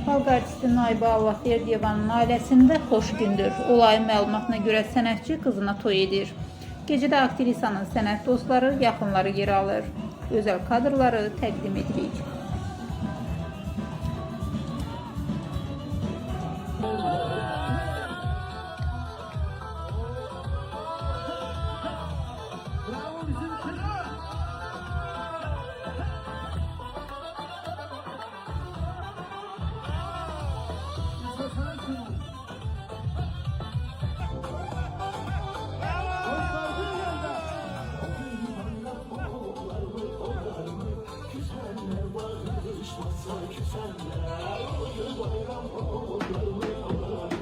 Xalq artisti Naibə Allahverdiyevanın ailəsində xoş gündür. Olayın məlumatına görə sənətçi qızına toy edir. Gecədə aktrisanın sənət dostları, yaxınları yer alır. Özəl kadrları təqdim edirik. Küsenler, bayram olur.